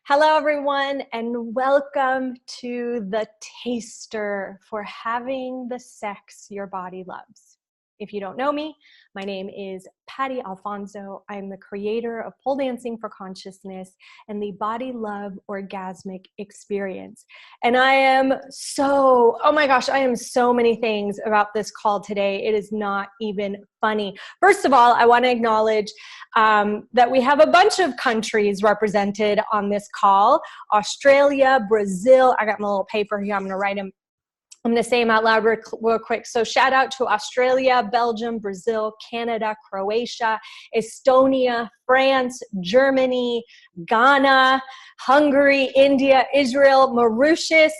Hello, everyone, and welcome to the Taster for having the sex your body loves. If you don't know me, my name is Patty Alfonso. I'm the creator of Pole Dancing for Consciousness and the Body Love Orgasmic Experience. And I am oh my gosh, I am so many things about this call today. It is not even funny. First of all, I want to acknowledge that we have a bunch of countries represented on this call. Australia, Brazil. I got my little paper here. I'm going to say them out loud real quick. So shout out to Australia, Belgium, Brazil, Canada, Croatia, Estonia, France, Germany, Ghana, Hungary, India, Israel, Mauritius,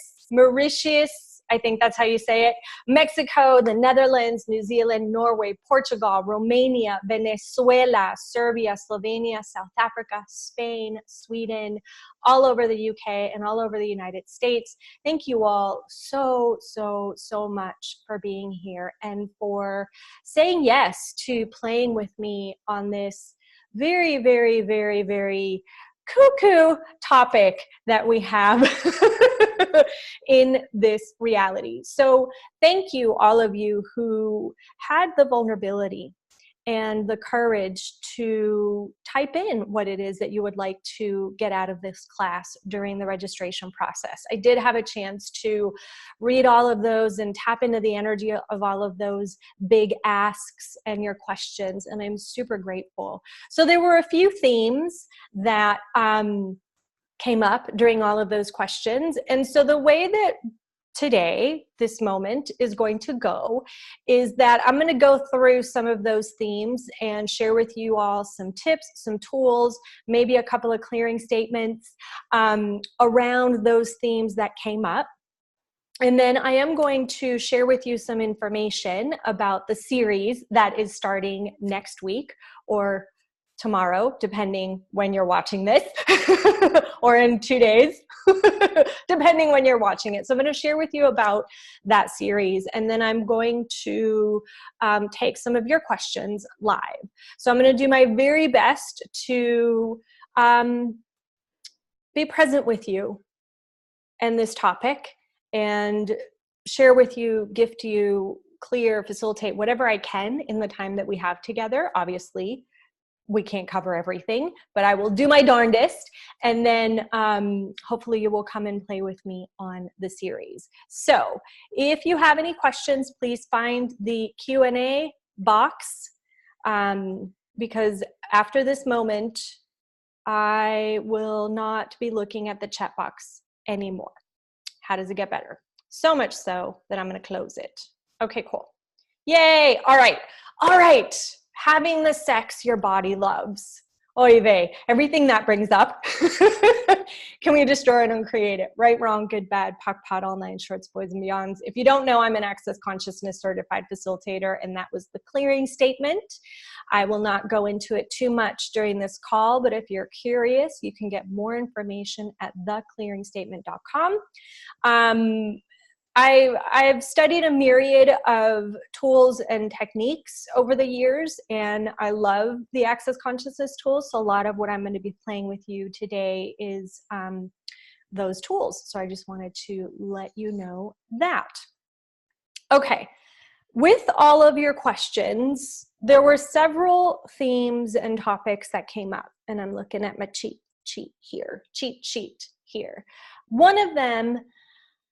I think that's how you say it, Mexico, the Netherlands, New Zealand, Norway, Portugal, Romania, Venezuela, Serbia, Slovenia, South Africa, Spain, Sweden, all over the UK and all over the United States. Thank you all so much for being here and for saying yes to playing with me on this very cuckoo topic that we have in this reality. So thank you, all of you who had the vulnerability and the courage to type in what it is that you would like to get out of this class during the registration process. I did have a chance to read all of those and tap into the energy of all of those big asks and your questions, and I'm super grateful. So there were a few themes that came up during all of those questions, and so the way that today, this moment is going to go is that I'm going to go through some of those themes and share with you all some tips, some tools, maybe a couple of clearing statements around those themes that came up. And then I am going to share with you some information about the series that is starting next week or tomorrow, depending when you're watching this, or in 2 days, depending when you're watching it. So I'm going to share with you about that series, and then I'm going to take some of your questions live. So I'm going to do my very best to be present with you and this topic and share with you, gift you, clear, facilitate whatever I can in the time that we have together. Obviously, we can't cover everything, but I will do my darndest. And then hopefully you will come and play with me on the series. So if you have any questions, please find the Q&A box because after this moment, I will not be looking at the chat box anymore. How does it get better? So much so that I'm going to close it. Okay, cool. Yay. All right. Having the sex your body loves. Oy vey. Everything that brings up. Can we destroy it and create it? Right, wrong, good, bad, POC, POD, all nine shorts, boys and beyonds. If you don't know, I'm an Access Consciousness certified facilitator, and that was the clearing statement. I will not go into it too much during this call, but if you're curious, you can get more information at theclearingstatement.com. I've studied a myriad of tools and techniques over the years, and I love the Access Consciousness tools. So a lot of what I'm going to be playing with you today is those tools. So I just wanted to let you know that. Okay. With all of your questions, there were several themes and topics that came up, and I'm looking at my cheat sheet here. One of them,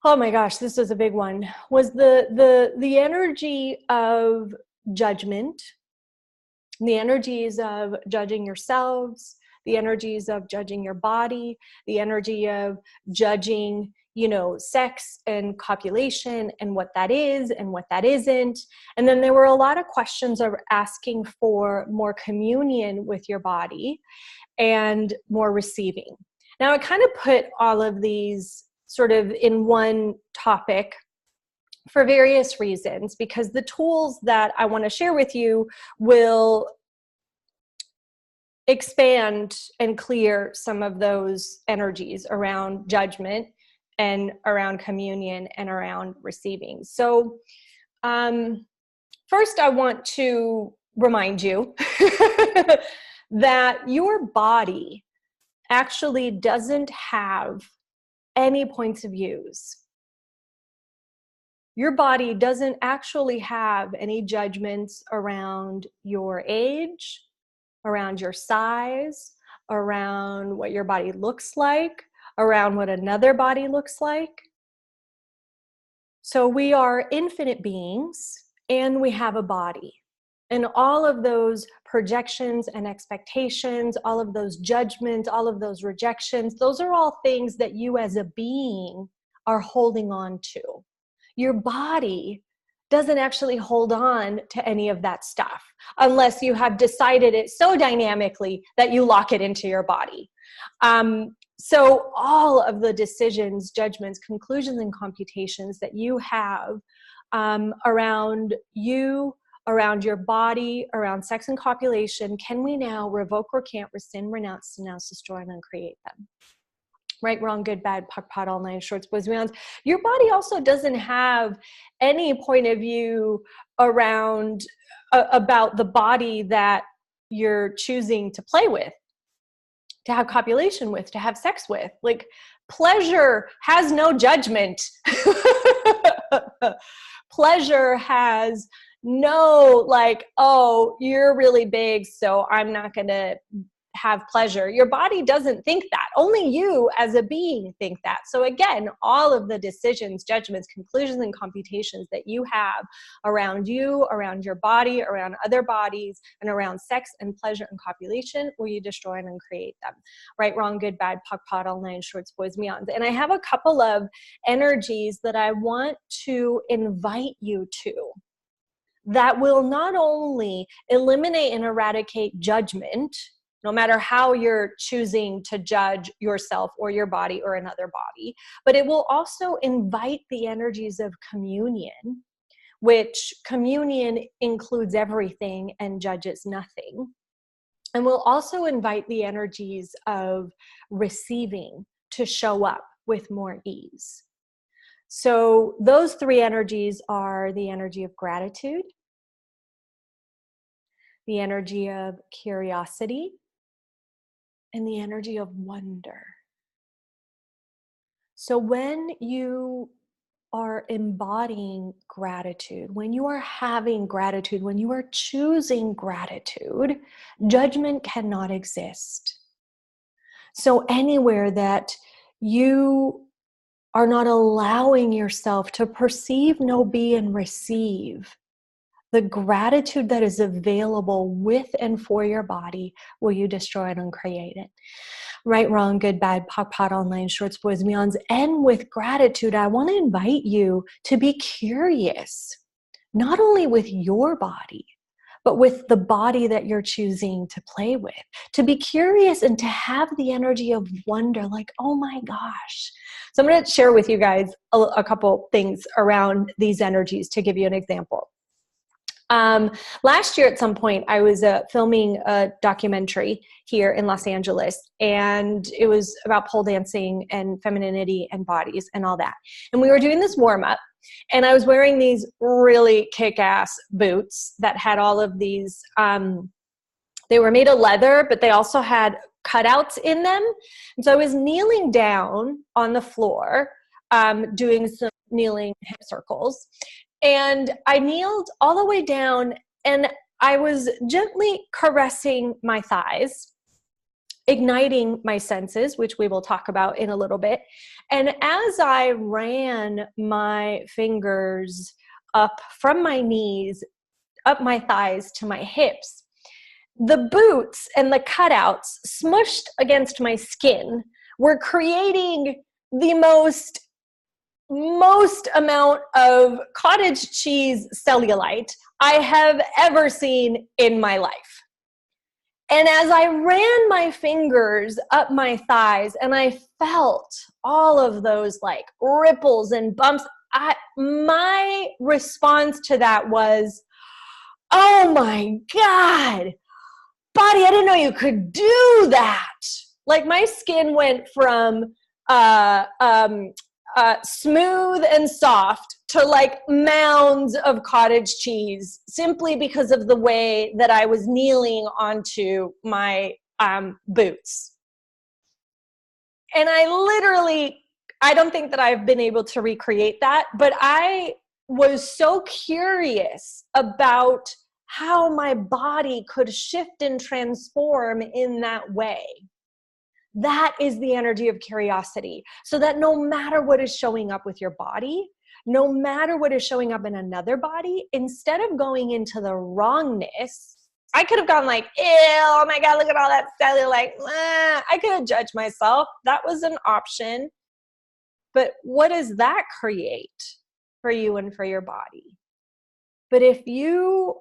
oh my gosh, this was a big one, was the energy of judgment, the energies of judging yourselves, the energies of judging your body, the energy of judging, sex and copulation and what that is and what that isn't. And then there were a lot of questions of asking for more communion with your body and more receiving. Now, I kind of put all of these sort of in one topic for various reasons, because the tools that I want to share with you will expand and clear some of those energies around judgment and around communion and around receiving. So first I want to remind you that your body actually doesn't have any points of views. Your body doesn't actually have any judgments around your age, around your size, around what your body looks like, around what another body looks like. So we are infinite beings and we have a body. And all of those projections and expectations, all of those judgments, all of those rejections, those are all things that you as a being are holding on to. Your body doesn't actually hold on to any of that stuff unless you have decided it so dynamically that you lock it into your body. So all of the decisions, judgments, conclusions, and computations that you have around you, around your body, around sex and copulation, can we now revoke or can't, rescind, renounce, denounce, destroy, and uncreate them? Right, wrong, good, bad, puck, pot, all nine shorts, boys, beyonds. Your body also doesn't have any point of view around about the body that you're choosing to play with, to have copulation with, to have sex with. Like, pleasure has no judgment. Pleasure has no, like, oh, you're really big, so I'm not going to have pleasure. Your body doesn't think that. Only you as a being think that. So again, all of the decisions, judgments, conclusions, and computations that you have around you, around your body, around other bodies, and around sex and pleasure and copulation, will you destroy and uncreate them? Right, wrong, good, bad, puck, pot, all nine shorts, boys, beyonds. And I have a couple of energies that I want to invite you to that will not only eliminate and eradicate judgment, no matter how you're choosing to judge yourself or your body or another body, but it will also invite the energies of communion, which communion includes everything and judges nothing. And will also invite the energies of receiving to show up with more ease. So those three energies are the energy of gratitude, the energy of curiosity, and the energy of wonder. So when you are embodying gratitude, when you are having gratitude, when you are choosing gratitude, judgment cannot exist. So anywhere that you are not allowing yourself to perceive, know, be, and receive the gratitude that is available with and for your body, will you destroy it and uncreate it? Right, wrong, good, bad, puck, pot, all nine shorts, boys, beyonds. And with gratitude, I want to invite you to be curious, not only with your body, but with the body that you're choosing to play with, to be curious and to have the energy of wonder, like, oh my gosh. So I'm going to share with you guys a couple things around these energies to give you an example. Last year at some point, I was filming a documentary here in Los Angeles, and it was about pole dancing and femininity and bodies and all that. And we were doing this warm up, and I was wearing these really kick-ass boots that had all of these, they were made of leather, but they also had cutouts in them. And so I was kneeling down on the floor, doing some kneeling hip circles. And I kneeled all the way down, and I was gently caressing my thighs, igniting my senses, which we will talk about in a little bit. And as I ran my fingers up from my knees, up my thighs to my hips, the boots and the cutouts smushed against my skin were creating the most amount of cottage cheese cellulite I have ever seen in my life. And as I ran my fingers up my thighs and I felt all of those like ripples and bumps, my response to that was, oh my God, body, I didn't know you could do that. Like, my skin went from smooth and soft to like mounds of cottage cheese, simply because of the way that I was kneeling onto my boots. And I don't think that I've been able to recreate that, but I was so curious about how my body could shift and transform in that way. That is the energy of curiosity. So that no matter what is showing up with your body, no matter what is showing up in another body, instead of going into the wrongness, I could have gone like, ew, oh my God, look at all that cellulite. I could have judged myself. That was an option. But what does that create for you and for your body? But if you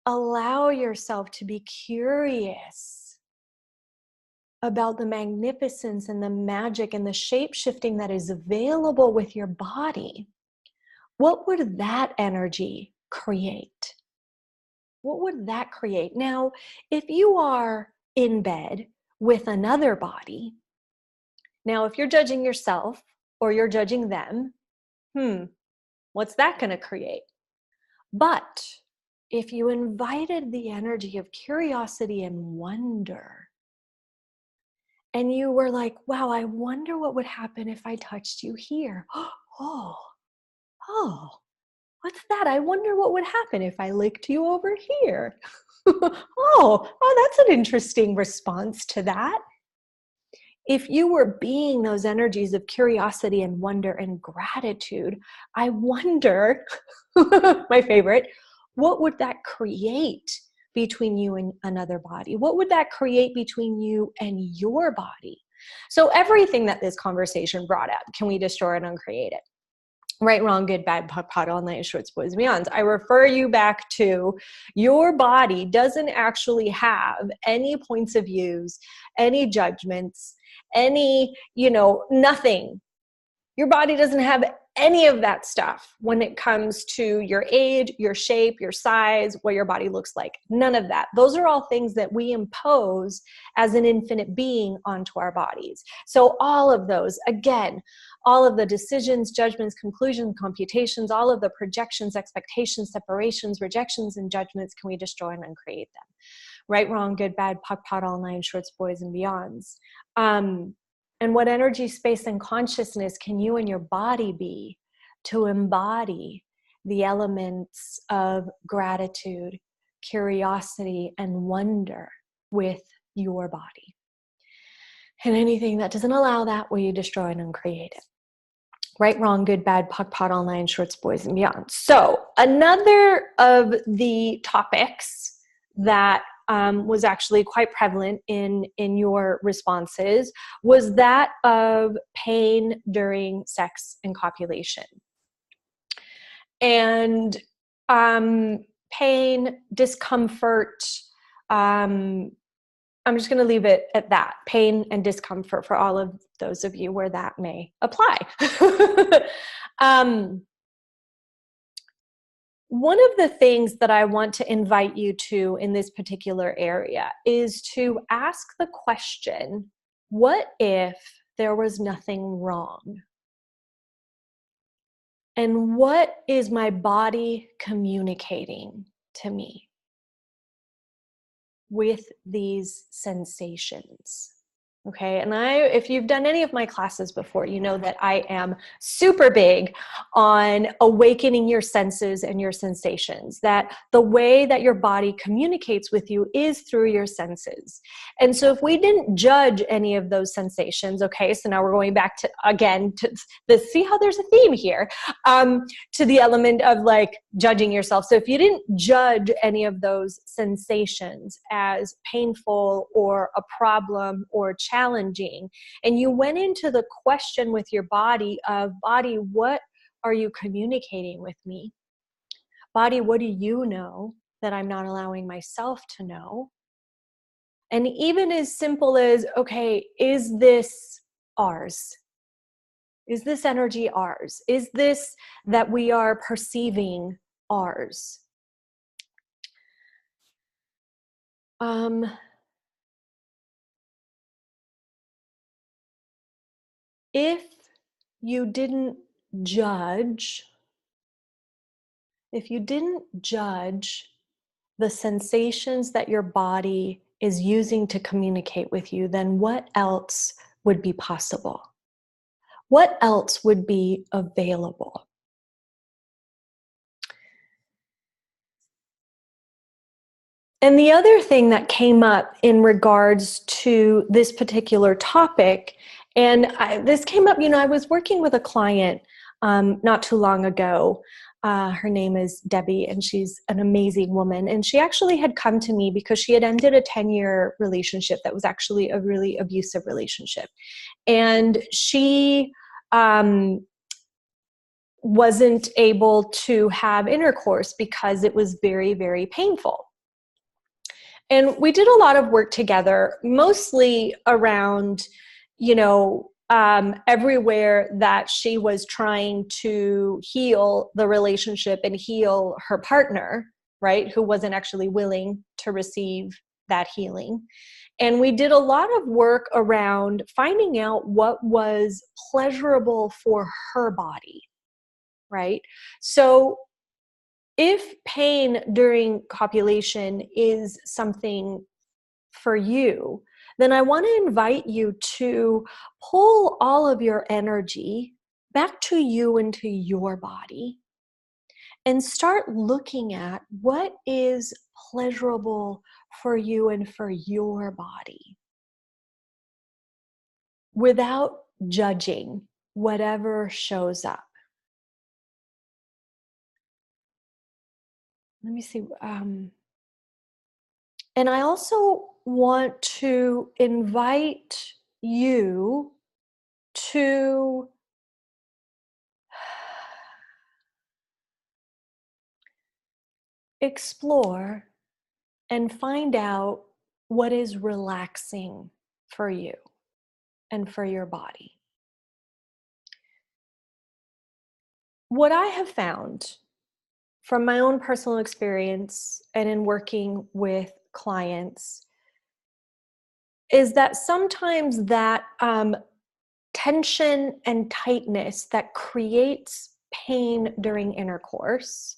allow yourself to be curious about the magnificence and the magic and the shape-shifting that is available with your body, what would that energy create? What would that create? Now, if you are in bed with another body, now if you're judging yourself or you're judging them, what's that going to create? But if you invited the energy of curiosity and wonder, and you were like, wow, I wonder what would happen if I touched you here. Oh, what's that? I wonder what would happen if I licked you over here. That's an interesting response to that. If you were being those energies of curiosity and wonder and gratitude, I wonder, my favorite, what would that create between you and another body? What would that create between you and your body? So everything that this conversation brought up, can we destroy and uncreate it? Right, wrong, good, bad, pot, all night, shorts, boys, beyonds. I refer you back to your body doesn't actually have any points of views, any judgments, any, nothing. Your body doesn't have any of that stuff when it comes to your age, your shape, your size, what your body looks like. None of that. Those are all things that we impose as an infinite being onto our bodies. So all of those, again, all of the decisions, judgments, conclusions, computations, all of the projections, expectations, separations, rejections, and judgments, can we destroy and uncreate them? Right, wrong, good, bad, puck, pot, all nine, shorts, boys, and beyonds. And what energy, space, and consciousness can you and your body be to embody the elements of gratitude, curiosity, and wonder with your body? And anything that doesn't allow that, will you destroy and uncreate it? Right, wrong, good, bad, puck, pot, all nine, shorts, boys, and beyond. So another of the topics that was actually quite prevalent in your responses was that of pain during sex and copulation. And pain, discomfort, I'm just going to leave it at that. Pain and discomfort for all of those of you where that may apply. One of the things that I want to invite you to in this particular area is to ask the question, what if there was nothing wrong? And what is my body communicating to me with these sensations? Okay, and if you've done any of my classes before, you know that I am super big on awakening your senses and your sensations, that the way that your body communicates with you is through your senses. And so if we didn't judge any of those sensations, okay, so now we're going back to, again, to see how there's a theme here, to the element of like judging yourself. So if you didn't judge any of those sensations as painful or a problem or challenging, and you went into the question with your body of, body, what are you communicating with me? Body, what do you know that I'm not allowing myself to know? And even as simple as, okay, is this ours? Is this energy ours? Is this that we are perceiving ours? If you didn't judge, the sensations that your body is using to communicate with you, then what else would be possible? What else would be available? And the other thing that came up in regards to this particular topic, and this came up, I was working with a client not too long ago. Her name is Debbie, and she's an amazing woman. And she actually had come to me because she had ended a 10-year relationship that was actually a really abusive relationship. And she wasn't able to have intercourse because it was very, very painful. And we did a lot of work together, mostly around, everywhere that she was trying to heal the relationship and heal her partner, right, who wasn't actually willing to receive that healing. And we did a lot of work around finding out what was pleasurable for her body, right? So if pain during copulation is something for you, then I want to invite you to pull all of your energy back to you and to your body and start looking at what is pleasurable for you and for your body without judging whatever shows up. Let me see. And I also want to invite you to explore and find out what is relaxing for you and for your body. What I have found from my own personal experience and in working with clients is that sometimes that tension and tightness that creates pain during intercourse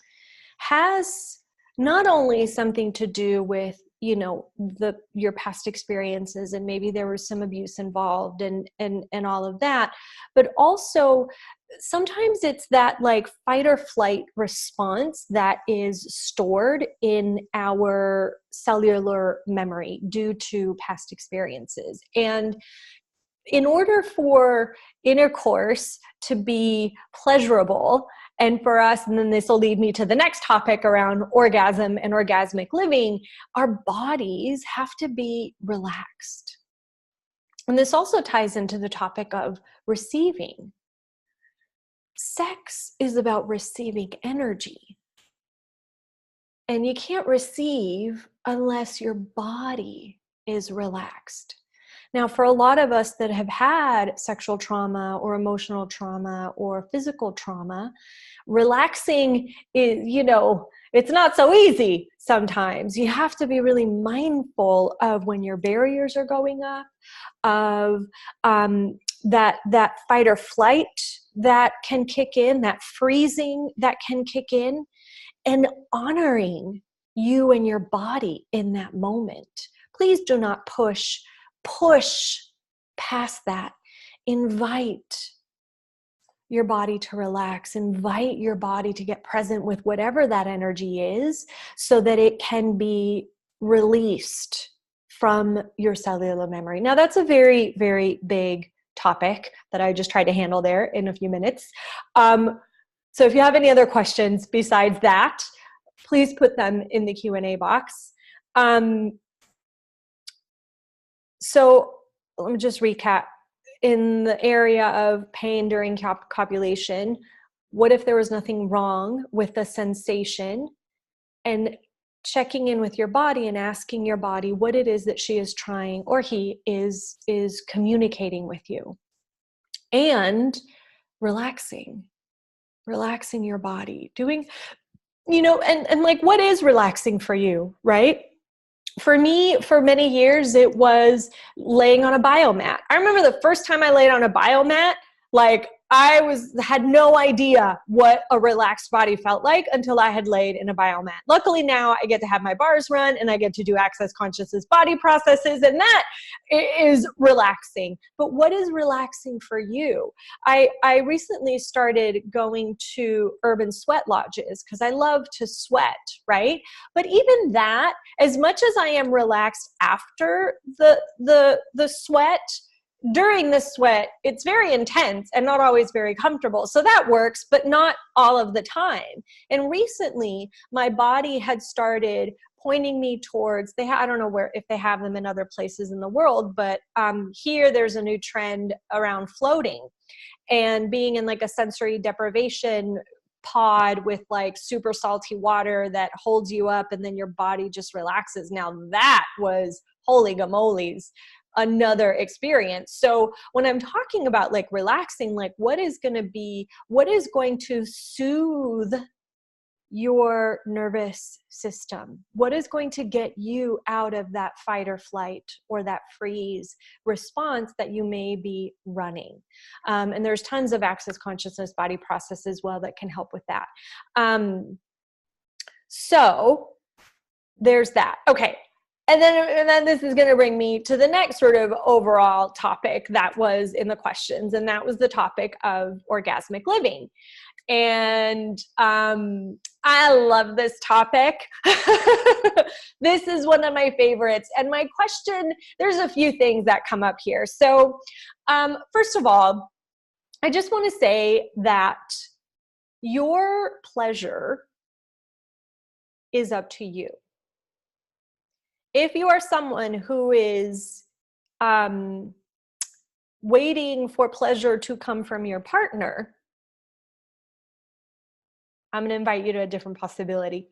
has not only something to do with your past experiences, and maybe there was some abuse involved and all of that, but also sometimes it's that like fight or flight response that is stored in our cellular memory due to past experiences. And in order for intercourse to be pleasurable and for us, and then this will lead me to the next topic around orgasm and orgasmic living, our bodies have to be relaxed. And this also ties into the topic of receiving. Sex is about receiving energy. And you can't receive unless your body is relaxed. Now, for a lot of us that have had sexual trauma or emotional trauma or physical trauma, relaxing is, it's not so easy sometimes. You have to be really mindful of when your barriers are going up, of that fight or flight that can kick in, that freezing that can kick in, and honoring you and your body in that moment. Please do not push past that. Invite your body to relax. Invite your body to get present with whatever that energy is so that it can be released from your cellular memory. Now, that's a very, very big topic that I just tried to handle there in a few minutes. So if you have any other questions besides that, please put them in the Q&A box. So let me just recap. In the area of pain during copulation, what if there was nothing wrong with the sensation? And checking in with your body and asking your body what it is that she is trying or he is communicating with you. And relaxing your body. Doing, and like, what is relaxing for you, right? For me, for many years, it was laying on a biomat. I remember the first time I laid on a biomat, like had no idea what a relaxed body felt like until I had laid in a biomat. Luckily now I get to have my bars run and I get to do access consciousness body processes, and that is relaxing. But what is relaxing for you? I recently started going to urban sweat lodges because I love to sweat, right? But even that, as much as I am relaxed after the sweat, during the sweat, it's very intense and not always very comfortable. So that works, but not all of the time. And recently, my body had started pointing me towards, I don't know if they have them in other places in the world, but here there's a new trend around floating and being in like a sensory deprivation pod with like super salty water that holds you up and then your body just relaxes. Now that was holy gamoles, another experience. So when I'm talking about like relaxing, like what is going to soothe your nervous system? What is going to get you out of that fight or flight or that freeze response that you may be running? And there's tons of access consciousness body process as well that can help with that. So there's that. Okay. And then this is going to bring me to the next sort of overall topic that was in the questions. And that was the topic of orgasmic living. And I love this topic. This is one of my favorites. And my question, there's a few things that come up here. So first of all, I just want to say that your pleasure is up to you. If you are someone who is waiting for pleasure to come from your partner, I'm going to invite you to a different possibility.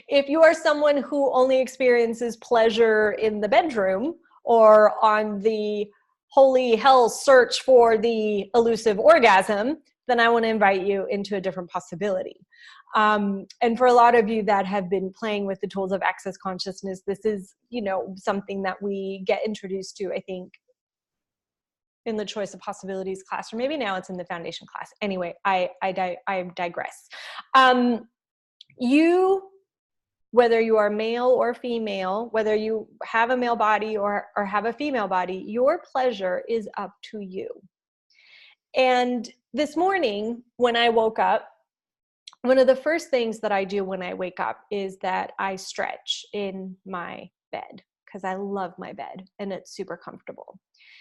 If you are someone who only experiences pleasure in the bedroom or on the holy hell search for the elusive orgasm, then I want to invite you into a different possibility. And for a lot of you that have been playing with the tools of access consciousness, this is, something that we get introduced to, I think, in the choice of possibilities class, or maybe now it's in the foundation class. Anyway, I digress. Whether you are male or female, whether you have a male body or have a female body, your pleasure is up to you. And this morning when I woke up, one of the first things that I do when I wake up is that I stretch in my bed because I love my bed and it's super comfortable.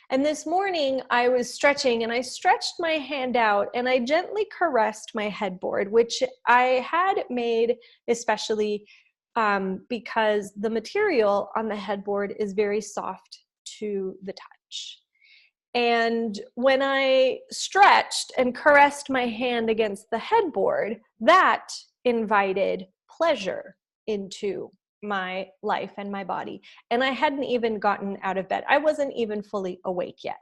And this morning I was stretching and I stretched my hand out and I gently caressed my headboard, which I had made especially because the material on the headboard is very soft to the touch. And when I stretched and caressed my hand against the headboard, that invited pleasure into my life and my body. And I hadn't even gotten out of bed. I wasn't even fully awake yet.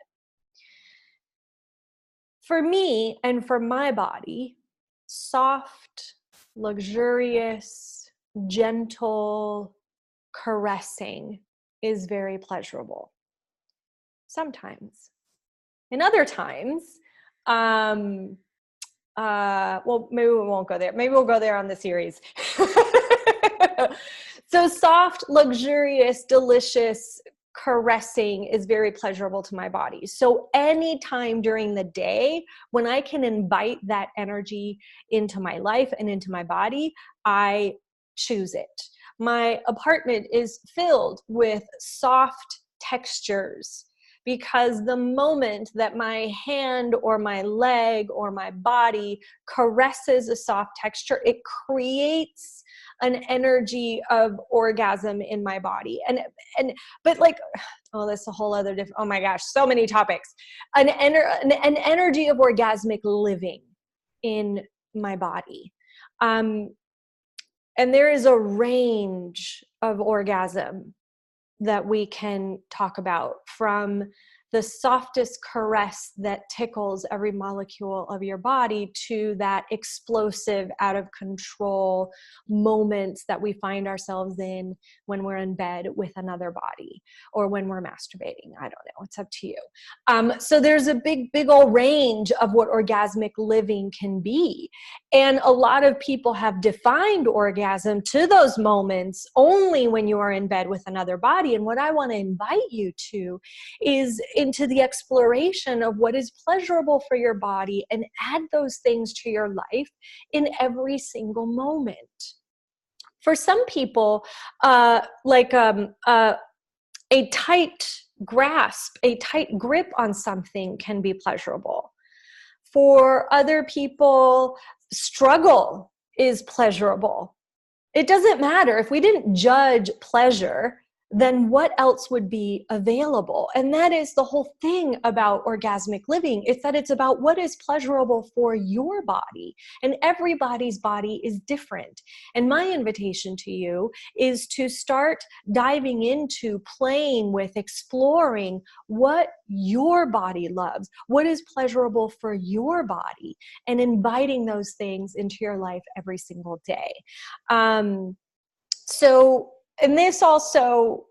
For me and for my body, soft, luxurious, gentle caressing is very pleasurable. Sometimes. And other times, well, maybe we won't go there. Maybe we'll go there on the series. So soft, luxurious, delicious caressing is very pleasurable to my body. So anytime during the day when I can invite that energy into my life and into my body, I choose it. My apartment is filled with soft textures, because the moment that my hand or my leg or my body caresses a soft texture, it creates an energy of orgasm in my body. But like, oh, that's a whole other different, oh my gosh, so many topics. An energy of orgasmic living in my body. And there is a range of orgasm that we can talk about, from the softest caress that tickles every molecule of your body to that explosive, out of control moments that we find ourselves in when we're in bed with another body or when we're masturbating. I don't know. It's up to you. So there's a big old range of what orgasmic living can be. And a lot of people have defined orgasm to those moments only when you are in bed with another body. And what I want to invite you to is into the exploration of what is pleasurable for your body and add those things to your life in every single moment. For some people, a tight grasp, a tight grip on something can be pleasurable. For other people, struggle is pleasurable. It doesn't matter. If we didn't judge pleasure, then what else would be available? And that is the whole thing about orgasmic living. It's that it's about what is pleasurable for your body. And everybody's body is different. And my invitation to you is to start diving into playing with, exploring what your body loves, what is pleasurable for your body, and inviting those things into your life every single day. And this also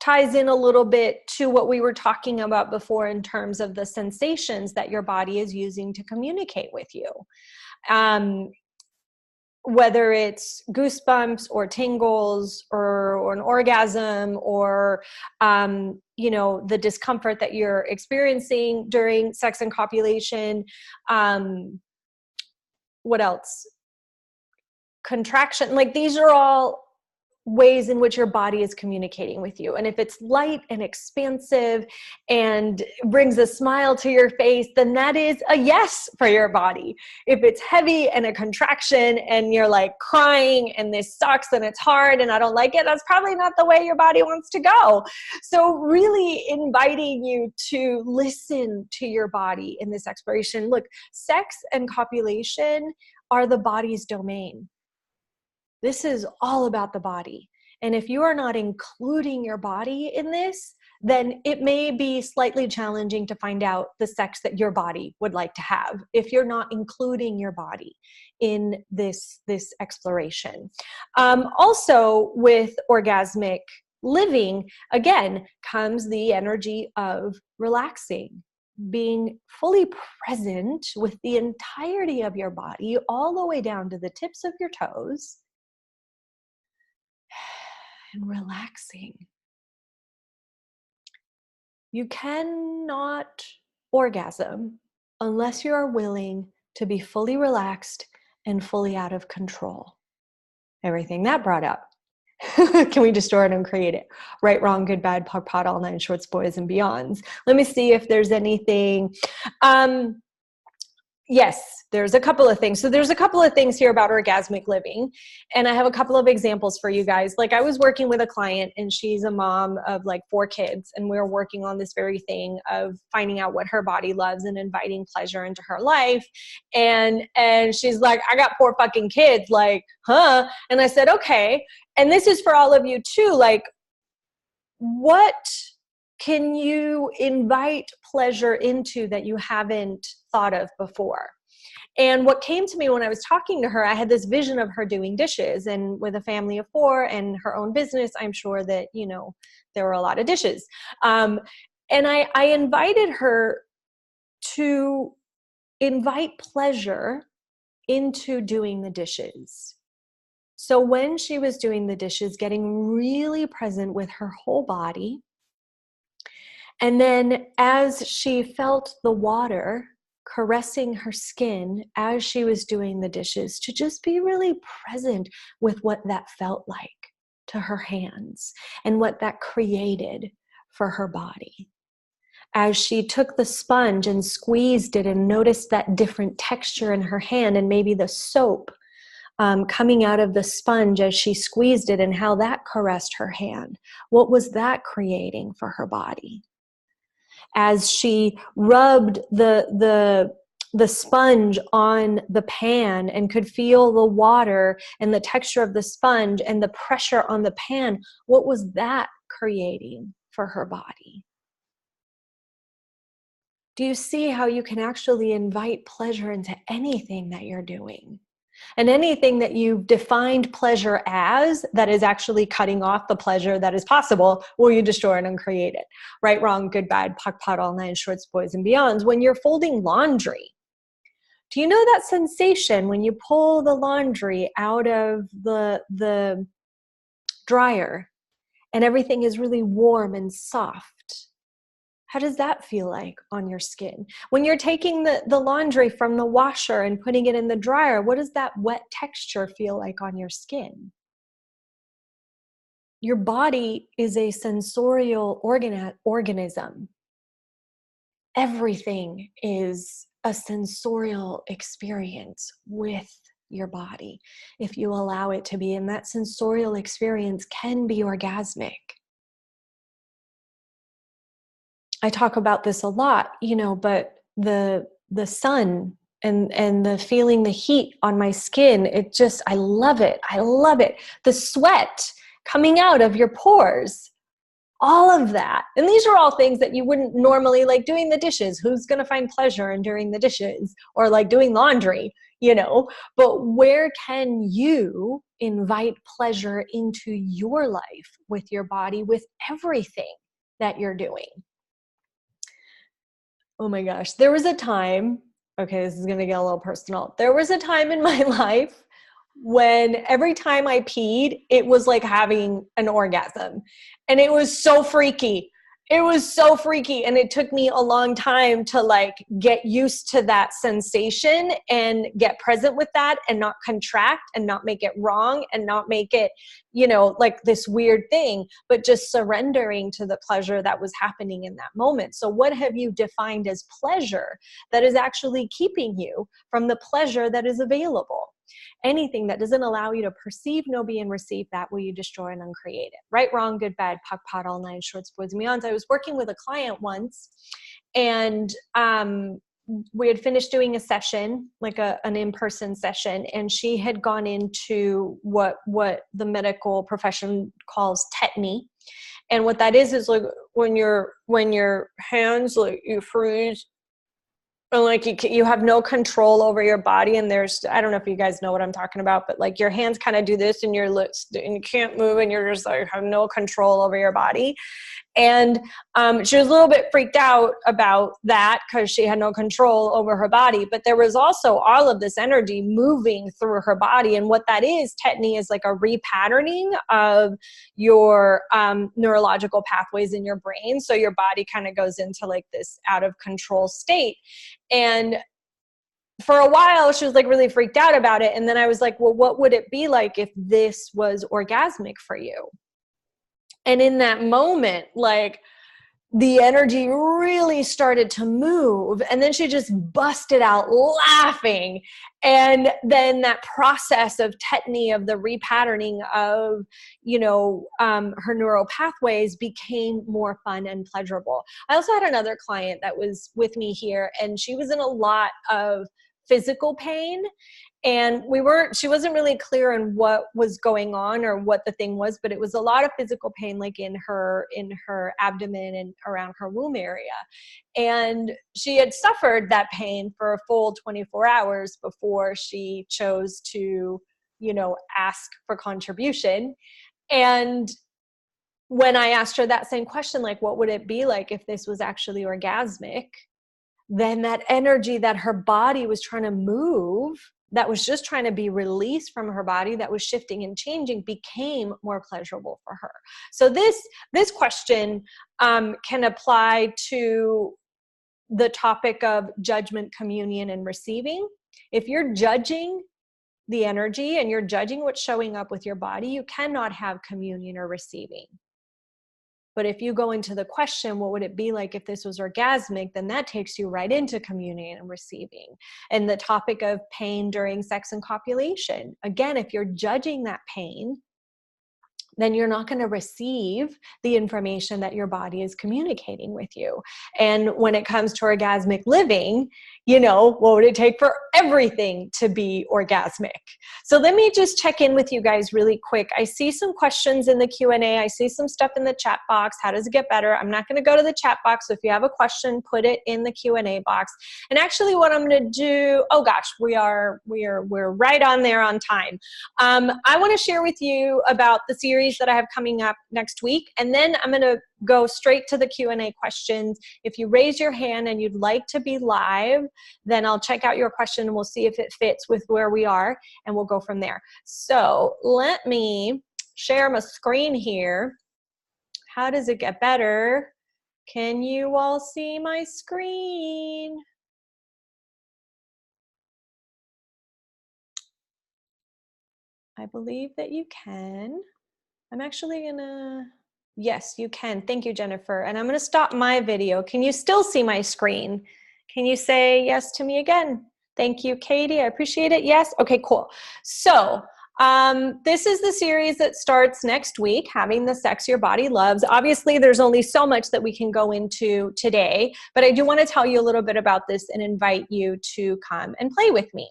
ties in a little bit to what we were talking about before in terms of the sensations that your body is using to communicate with you. Whether it's goosebumps or tingles or an orgasm or, the discomfort that you're experiencing during sex and copulation. What else? Contraction. Like, these are all ways in which your body is communicating with you. And if it's light and expansive and brings a smile to your face, then that is a yes for your body. If it's heavy and a contraction and you're like crying and this sucks and it's hard and I don't like it, that's probably not the way your body wants to go. So really inviting you to listen to your body in this exploration. Look, sex and copulation are the body's domain. This is all about the body. And if you are not including your body in this, then it may be slightly challenging to find out the sex that your body would like to have if you're not including your body in this exploration. Also, with orgasmic living, again, comes the energy of relaxing, being fully present with the entirety of your body, all the way down to the tips of your toes, and relaxing. You cannot orgasm unless you are willing to be fully relaxed and fully out of control. Everything that brought up. Can we distort and create it? Right, wrong, good, bad, POC, POD, all nine shorts, boys, and beyonds. Let me see if there's anything. Yes, there's a couple of things. So there's a couple of things here about orgasmic living. And I have a couple of examples for you guys. Like, I was working with a client and she's a mom of like 4 kids. And we were working on this very thing of finding out what her body loves and inviting pleasure into her life. And she's like, I got 4 fucking kids. Like, huh? And I said, okay. And this is for all of you too. Like, what can you invite pleasure into that you haven't thought of before? And what came to me when I was talking to her, I had this vision of her doing dishes, and with a family of 4 and her own business, I'm sure that, there were a lot of dishes. And I invited her to invite pleasure into doing the dishes. So when she was doing the dishes, getting really present with her whole body. And then as she felt the water caressing her skin as she was doing the dishes, to just be really present with what that felt like to her hands and what that created for her body. As she took the sponge and squeezed it and noticed that different texture in her hand and maybe the soap coming out of the sponge as she squeezed it and how that caressed her hand. What was that creating for her body? As she rubbed the sponge on the pan and could feel the water and the texture of the sponge and the pressure on the pan, what was that creating for her body? Do you see how you can actually invite pleasure into anything that you're doing? And anything that you've defined pleasure as that is actually cutting off the pleasure that is possible, will you destroy and uncreate it? Right, wrong, good, bad, puck, pot, all nine shorts, boys, and beyonds. When you're folding laundry, do you know that sensation when you pull the laundry out of the dryer and everything is really warm and soft? How does that feel like on your skin? When you're taking the laundry from the washer and putting it in the dryer, what does that wet texture feel like on your skin? Your body is a sensorial organism. Everything is a sensorial experience with your body, if you allow it to be. And that sensorial experience can be orgasmic. I talk about this a lot, but the sun and the feeling the heat on my skin, I love it. I love it. The sweat coming out of your pores, all of that. And these are all things that you wouldn't normally, like doing the dishes. Who's going to find pleasure in doing the dishes, or like doing laundry, but where can you invite pleasure into your life with your body, with everything that you're doing? Oh my gosh. There was a time, okay, this is going to get a little personal. There was a time in my life when every time I peed, it was like having an orgasm. And it was so freaky. It was so freaky. And it took me a long time to like get used to that sensation and get present with that and not contract and not make it wrong and not make it, like this weird thing, but just surrendering to the pleasure that was happening in that moment. So what have you defined as pleasure that is actually keeping you from the pleasure that is available? Anything that doesn't allow you to perceive, know, be, and receive, that will you destroy and uncreate it. Right, wrong, good, bad, puck, pot, all nine shorts, boys, and beyonds. I was working with a client once, and we had finished doing a session, like an in-person session, and she had gone into what the medical profession calls tetany. And what that is like when your hands, like, you freeze, and like you have no control over your body, and I don't know if you guys know what I'm talking about, but like your hands kind of do this and your lips, and you can't move, and you're just like have no control over your body. And she was a little bit freaked out about that because she had no control over her body. But there was also all of this energy moving through her body. And what that is, tetany, is like a repatterning of your neurological pathways in your brain. So your body kind of goes into like this out of control state. And for a while, she was like really freaked out about it. And then I was like, well, what would it be like if this was orgasmic for you? And in that moment, like the energy really started to move, and then she just busted out laughing. And then that process of tetany, of the repatterning of, her neural pathways, became more fun and pleasurable. I also had another client that was with me here, and she was in a lot of physical pain. And she wasn't really clear on what was going on or what the thing was, but it was a lot of physical pain, like in her abdomen and around her womb area. And she had suffered that pain for a full 24 hours before she chose to, ask for contribution. And when I asked her that same question, like, what would it be like if this was actually orgasmic? Then that energy that her body was trying to move, that was just trying to be released from her body, that was shifting and changing, became more pleasurable for her. So this question can apply to the topic of judgment, communion, and receiving. If you're judging the energy and you're judging what's showing up with your body, you cannot have communion or receiving. But if you go into the question, what would it be like if this was orgasmic, then that takes you right into communion and receiving. And the topic of pain during sex and copulation. Again, if you're judging that pain, then you're not going to receive the information that your body is communicating with you. And when it comes to orgasmic living, you know, what would it take for everything to be orgasmic? So let me just check in with you guys really quick. I see some questions in the Q&A. I see some stuff in the chat box. How does it get better? I'm not going to go to the chat box. So if you have a question, put it in the Q&A box. And actually what I'm going to do, oh gosh, we're right on there on time. I want to share with you about the series that I have coming up next week. And then I'm going to go straight to the Q&A questions. If you raise your hand and you'd like to be live, then I'll check out your question and we'll see if it fits with where we are, and we'll go from there. So let me share my screen here. How does it get better? Can you all see my screen? I believe that you can. I'm actually gonna, yes, you can. Thank you, Jennifer. And I'm gonna stop my video. Can you still see my screen? Can you say yes to me again? Thank you, Katie. I appreciate it. Yes. Okay, cool. So this is the series that starts next week, Having the Sex Your Body Loves. Obviously, there's only so much that we can go into today, but I do want to tell you a little bit about this and invite you to come and play with me.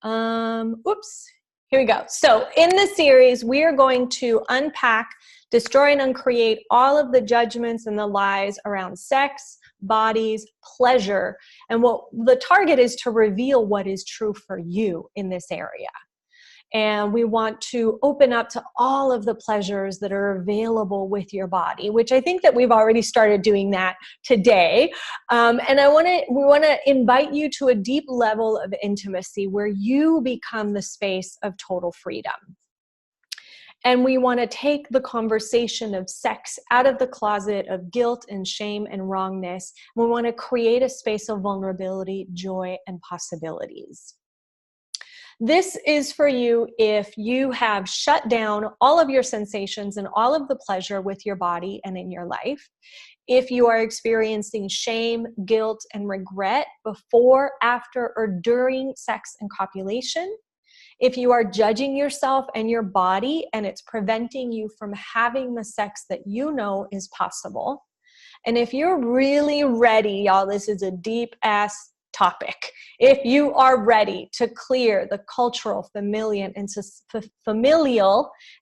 Oops. Here we go. So in this series, we are going to unpack, destroy, and uncreate all of the judgments and the lies around sex, bodies, pleasure. And what the target is to reveal what is true for you in this area. And we want to open up to all of the pleasures that are available with your body, which I think that we've already started doing that today. And we want to invite you to a deep level of intimacy where you become the space of total freedom. And we want to take the conversation of sex out of the closet of guilt and shame and wrongness. We want to create a space of vulnerability, joy, and possibilities. This is for you if you have shut down all of your sensations and all of the pleasure with your body and in your life. If you are experiencing shame, guilt, and regret before, after, or during sex and copulation. If you are judging yourself and your body and it's preventing you from having the sex that you know is possible. And if you're really ready, y'all, this is a deep ass topic. If you are ready to clear the cultural, familial,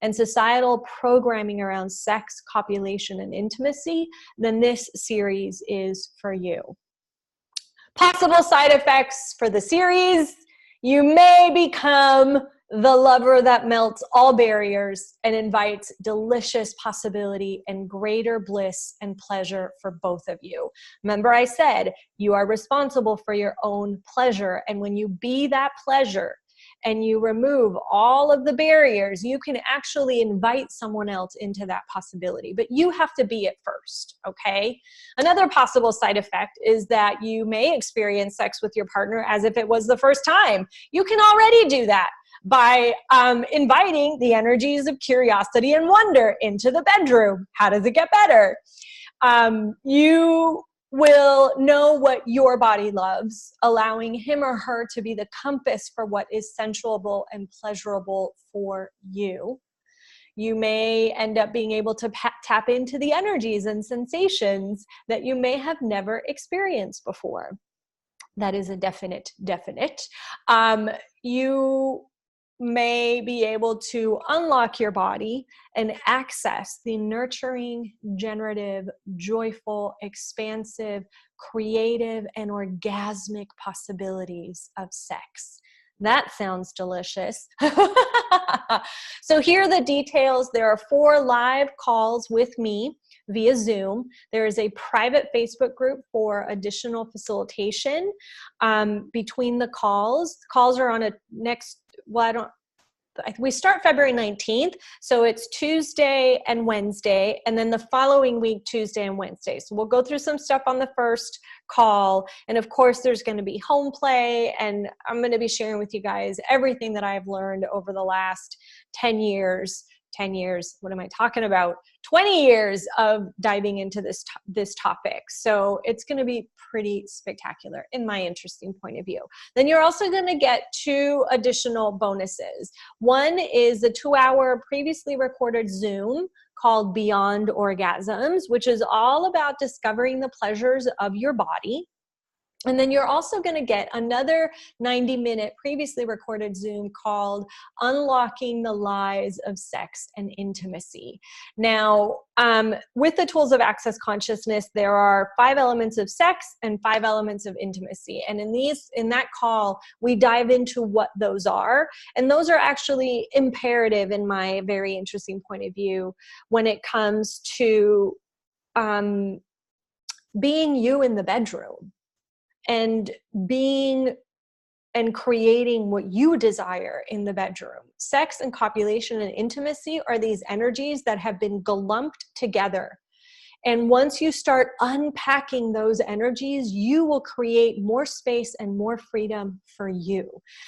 and societal programming around sex, copulation, and intimacy, then this series is for you. Possible side effects for the series: you may become the lover that melts all barriers and invites delicious possibility and greater bliss and pleasure for both of you. Remember, I said you are responsible for your own pleasure. And when you be that pleasure and you remove all of the barriers, you can actually invite someone else into that possibility. But you have to be it first, okay? Another possible side effect is that you may experience sex with your partner as if it was the first time. You can already do that by inviting the energies of curiosity and wonder into the bedroom. How does it get better? You will know what your body loves, allowing him or her to be the compass for what is sensuable and pleasurable for you. You may end up being able to tap into the energies and sensations that you may have never experienced before. That is a definite. You may be able to unlock your body and access the nurturing, generative, joyful, expansive, creative, and orgasmic possibilities of sex. That sounds delicious. So here are the details. There are 4 live calls with me via Zoom. There is a private Facebook group for additional facilitation between the calls. Calls are on we start February 19th, so it's Tuesday and Wednesday, and then the following week, Tuesday and Wednesday. So we'll go through some stuff on the first call, and of course there's going to be home play, and I'm going to be sharing with you guys everything that I've learned over the last 10 years 10 years, what am I talking about? 20 years of diving into this topic. So it's going to be pretty spectacular in my interesting point of view. Then you're also going to get 2 additional bonuses. One is a 2-hour previously recorded Zoom called Beyond Orgasms, which is all about discovering the pleasures of your body. And then you're also going to get another 90-minute previously recorded Zoom called Unlocking the Lies of Sex and Intimacy. Now, with the tools of Access Consciousness, there are 5 elements of sex and 5 elements of intimacy. And in that call, we dive into what those are. And those are actually imperative in my very interesting point of view when it comes to being you in the bedroom. And being and creating what you desire in the bedroom. Sex and copulation and intimacy are these energies that have been glumped together. And once you start unpacking those energies, you will create more space and more freedom for you.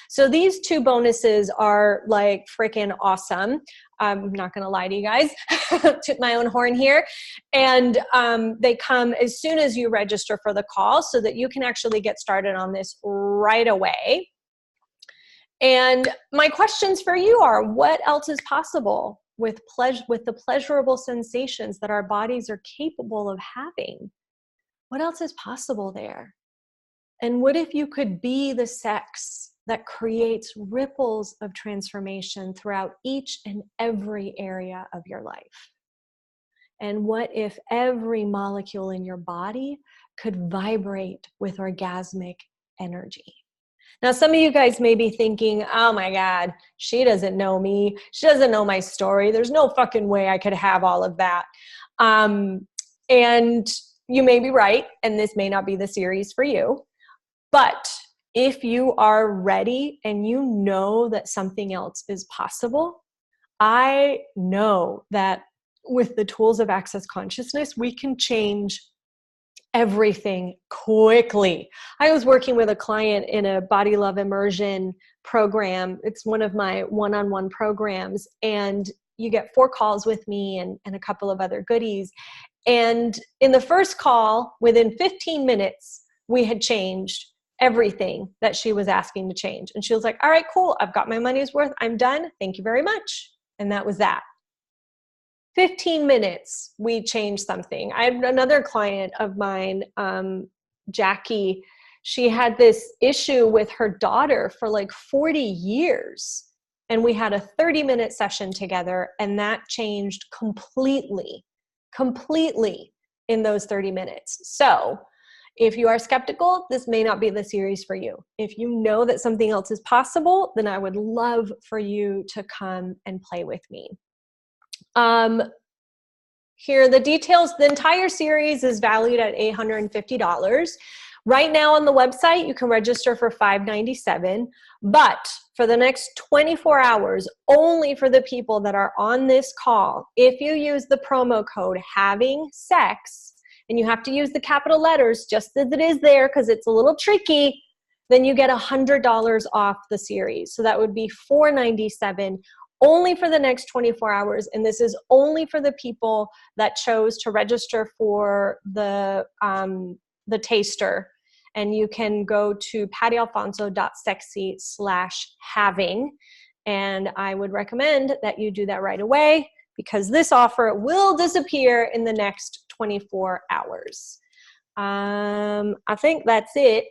So these 2 bonuses are like freaking awesome. I'm not going to lie to you guys, toot my own horn here. And they come as soon as you register for the call so that you can actually get started on this right away. And my questions for you are, what else is possible with the pleasurable sensations that our bodies are capable of having? What else is possible there? And what if you could be the sex that creates ripples of transformation throughout each and every area of your life? And what if every molecule in your body could vibrate with orgasmic energy? Now, some of you guys may be thinking, oh my God, she doesn't know me. She doesn't know my story. There's no fucking way I could have all of that. And you may be right, and this may not be the series for you. But if you are ready and you know that something else is possible, I know that with the tools of Access Consciousness, we can change everything quickly. I was working with a client in a body love immersion program. It's one of my one-on-one programs, and you get 4 calls with me and a couple of other goodies. And in the first call, within 15 minutes, we had changed everything that she was asking to change. And she was like, all right, cool. I've got my money's worth. I'm done. Thank you very much. And that was that. 15 minutes, we changed something. I had another client of mine, Jackie. She had this issue with her daughter for like 40 years. And we had a 30-minute session together, and that changed completely in those 30 minutes. So if you are skeptical, this may not be the series for you. If you know that something else is possible, then I would love for you to come and play with me. Here are the details. The entire series is valued at $850. Right now on the website, you can register for $597, but for the next 24 hours, only for the people that are on this call, if you use the promo code having sex, and you have to use the capital letters just as it is there because it's a little tricky, then you get $100 off the series. So that would be $497 only for the next 24 hours. And this is only for the people that chose to register for the taster. And you can go to pattyalfonso.sexy/having. And I would recommend that you do that right away, because this offer will disappear in the next 24 hours. I think that's it.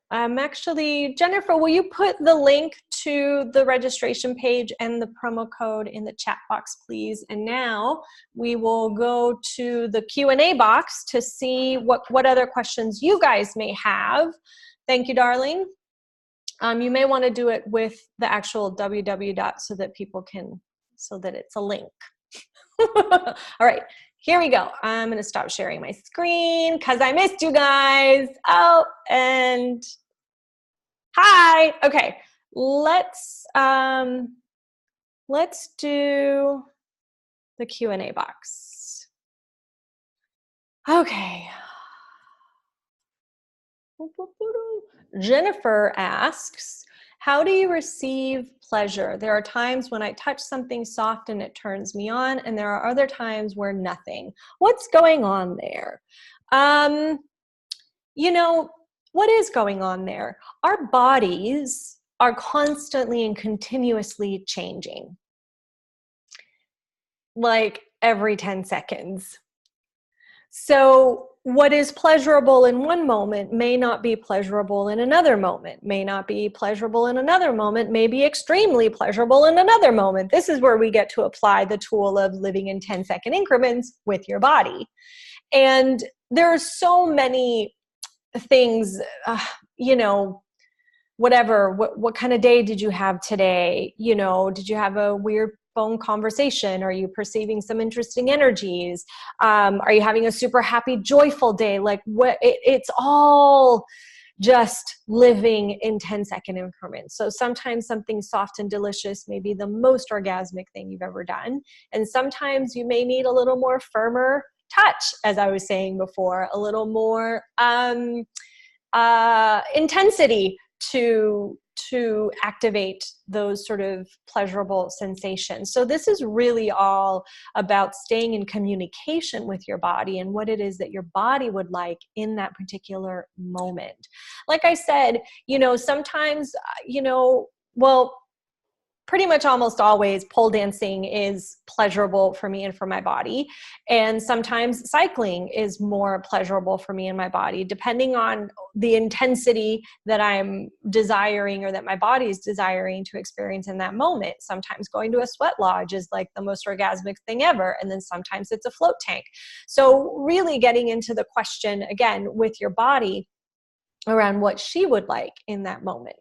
Actually, Jennifer, will you put the link to the registration page and the promo code in the chat box, please? And now we will go to the Q&A box to see what other questions you guys may have. Thank you, darling. You may want to do it with the actual www so that people can, so that it's a link. All right, here we go. I'm going to stop sharing my screen because I missed you guys. Oh, and hi. Okay, let's do the Q&A box. Okay. Jennifer asks, How do you receive pleasure? There are times when I touch something soft and it turns me on, and there are other times where nothing. What's going on there? You know, what is going on there? Our bodies are constantly and continuously changing, like every 10 seconds. So what is pleasurable in one moment may not be pleasurable in another moment, may not be pleasurable in another moment, may be extremely pleasurable in another moment. This is where we get to apply the tool of living in 10-second increments with your body. And there are so many things, you know, whatever, what kind of day did you have today? You know, did you have a weird phone conversation? Are you perceiving some interesting energies? Are you having a super happy, joyful day? Like it's all just living in 10-second increments. So sometimes something soft and delicious may be the most orgasmic thing you've ever done. And sometimes you may need a little more firmer touch, as I was saying before, a little more intensity to activate those sort of pleasurable sensations. So this is really all about staying in communication with your body and what it is that your body would like in that particular moment. Like I said, you know, sometimes, you know, well, pretty much almost always pole dancing is pleasurable for me and for my body. And sometimes cycling is more pleasurable for me and my body, depending on the intensity that I'm desiring or that my body is desiring to experience in that moment. Sometimes going to a sweat lodge is like the most orgasmic thing ever. And then sometimes it's a float tank. So really getting into the question again with your body around what she would like in that moment.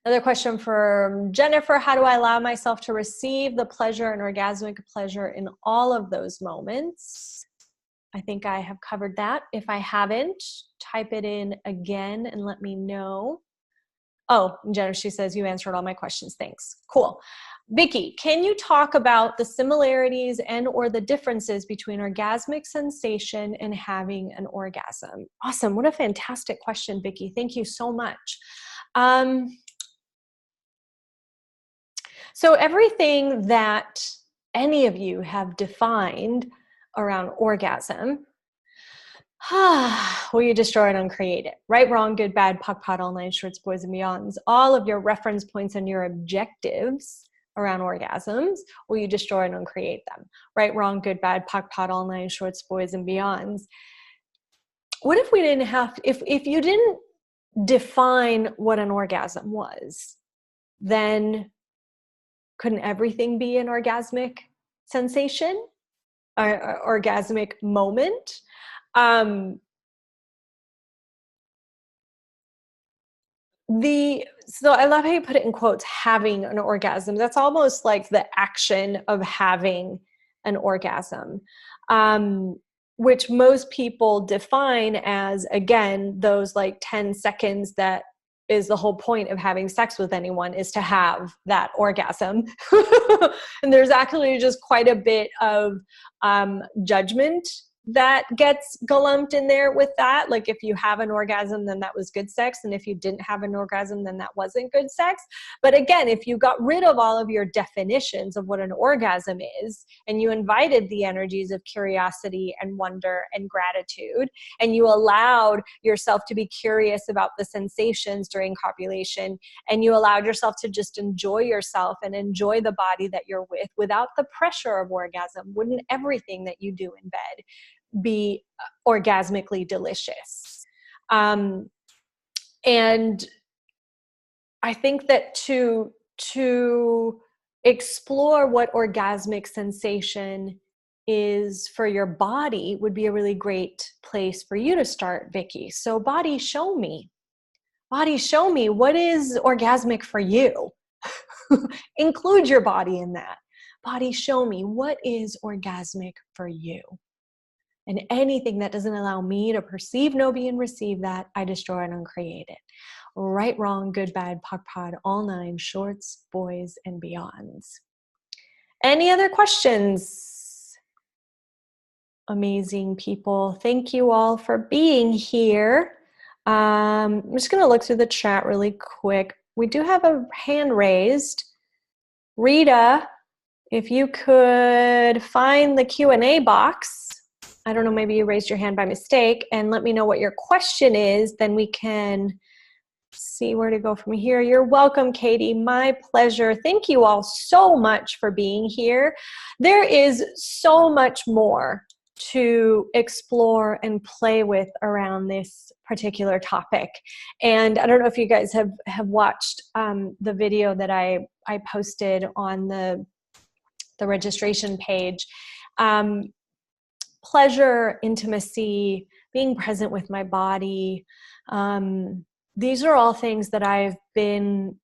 Another question from Jennifer: how do I allow myself to receive the pleasure and orgasmic pleasure in all of those moments? I think I have covered that. If I haven't, type it in again and let me know. Oh, Jennifer, she says, you answered all my questions. Thanks. Cool. Vicky, can you talk about the similarities and or the differences between orgasmic sensation and having an orgasm? Awesome. What a fantastic question, Vicky. Thank you so much. So everything that any of you have defined around orgasm, will you destroy and uncreate it? Right, wrong, good, bad, puck, pot, all nine shorts, boys and beyonds. All of your reference points and your objectives around orgasms, will you destroy and uncreate them? Right, wrong, good, bad, puck, pot, all nine shorts, boys and beyonds. What if we didn't have, if you didn't define what an orgasm was, then couldn't everything be an orgasmic sensation, or orgasmic moment? So I love how you put it in quotes, having an orgasm. That's almost like the action of having an orgasm, which most people define as, again, those like 10 seconds that is the whole point of having sex with anyone, is to have that orgasm. And there's actually just quite a bit of judgment that gets lumped in there with that. Like if you have an orgasm, then that was good sex. And if you didn't have an orgasm, then that wasn't good sex. But again, if you got rid of all of your definitions of what an orgasm is, and you invited the energies of curiosity and wonder and gratitude, and you allowed yourself to be curious about the sensations during copulation, and you allowed yourself to just enjoy yourself and enjoy the body that you're with without the pressure of orgasm, wouldn't everything that you do in bed be orgasmically delicious? And I think that to explore what orgasmic sensation is for your body would be a really great place for you to start, Vicky. So body, show me. Body, show me, what is orgasmic for you? Include your body in that. Body, show me, what is orgasmic for you? And anything that doesn't allow me to perceive, know, be, and receive that, I destroy and uncreate it. Right, wrong, good, bad, puck, pod, all nine shorts, boys, and beyonds. Any other questions? Amazing people. Thank you all for being here. I'm just going to look through the chat really quick. We do have a hand raised. Rita, if you could find the Q&A box, I don't know, maybe you raised your hand by mistake, and let me know what your question is, then we can see where to go from here. You're welcome, Katie. My pleasure. Thank you all so much for being here. There is so much more to explore and play with around this particular topic. And I don't know if you guys have watched the video that I posted on the registration page. Pleasure, intimacy, being present with my body. These are all things that I've been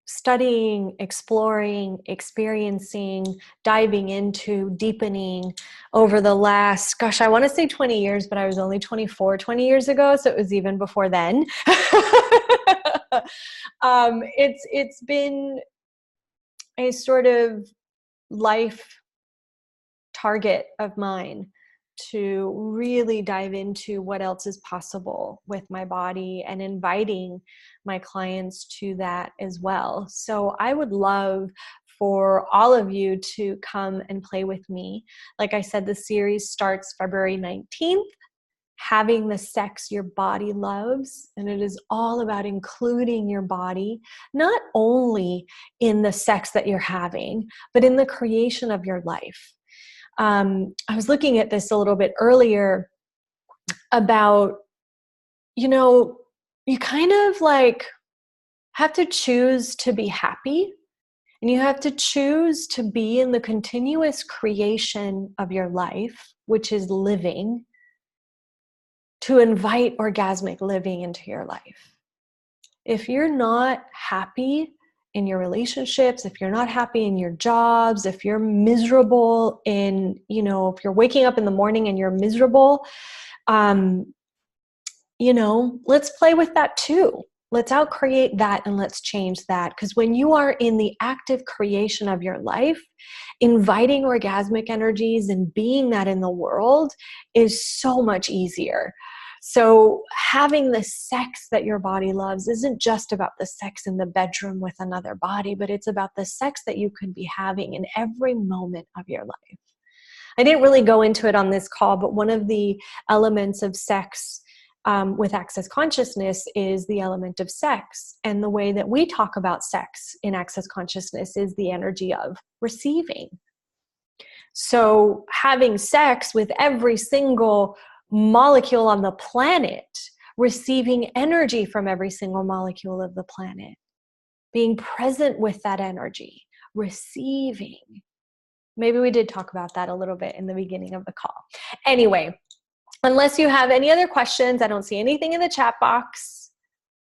studying, exploring, experiencing, diving into, deepening over the last, gosh, I want to say 20 years, but I was only 24 20 years ago, so it was even before then. It's been a sort of life target of mine to really dive into what else is possible with my body and inviting my clients to that as well. So I would love for all of you to come and play with me. Like I said, the series starts February 19th, having the sex your body loves. And it is all about including your body, not only in the sex that you're having, but in the creation of your life. I was looking at this a little bit earlier about, you know, you kind of like have to choose to be happy, and you have to choose to be in the continuous creation of your life, which is living, to invite orgasmic living into your life. If you're not happy in your relationships, if you're not happy in your jobs, if you're miserable in, you know, if you're waking up in the morning and you're miserable, you know, let's play with that too. Let's outcreate that and let's change that. Because when you are in the active creation of your life, inviting orgasmic energies and being that in the world is so much easier. So having the sex that your body loves isn't just about the sex in the bedroom with another body, but it's about the sex that you could be having in every moment of your life. I didn't really go into it on this call, but one of the elements of sex with Access Consciousness is the element of sex. And the way that we talk about sex in Access Consciousness is the energy of receiving. So having sex with every single molecule on the planet, receiving energy from every single molecule of the planet, being present with that energy, receiving. Maybe we did talk about that a little bit in the beginning of the call. Anyway, unless you have any other questions, I don't see anything in the chat box.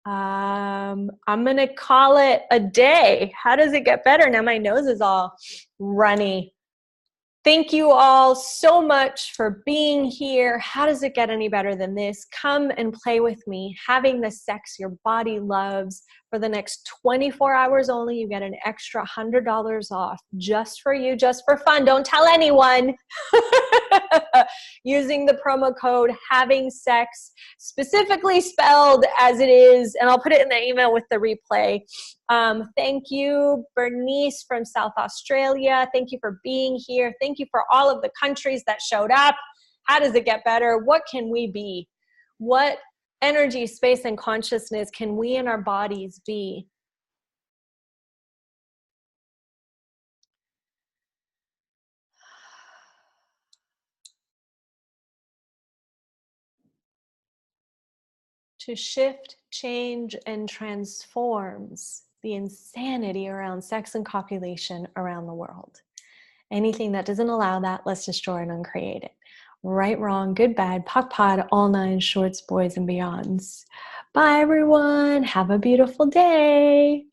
I'm going to call it a day. How does it get better? Now my nose is all runny. Thank you all so much for being here. How does it get any better than this? Come and play with me. Having the sex your body loves for the next 24 hours only. You get an extra $100 off just for you, just for fun. Don't tell anyone. Using the promo code having sex, specifically spelled as it is, and I'll put it in the email with the replay. Thank you, Bernice from South Australia. Thank you for being here. Thank you for all of the countries that showed up. How does it get better? What can we be? What energy, space, and consciousness can we in our bodies be? To shift, change, and transforms the insanity around sex and copulation around the world. Anything that doesn't allow that, let's destroy and uncreate it. Right, wrong, good, bad, POC, POD, all nine shorts, boys, and beyonds. Bye, everyone. Have a beautiful day.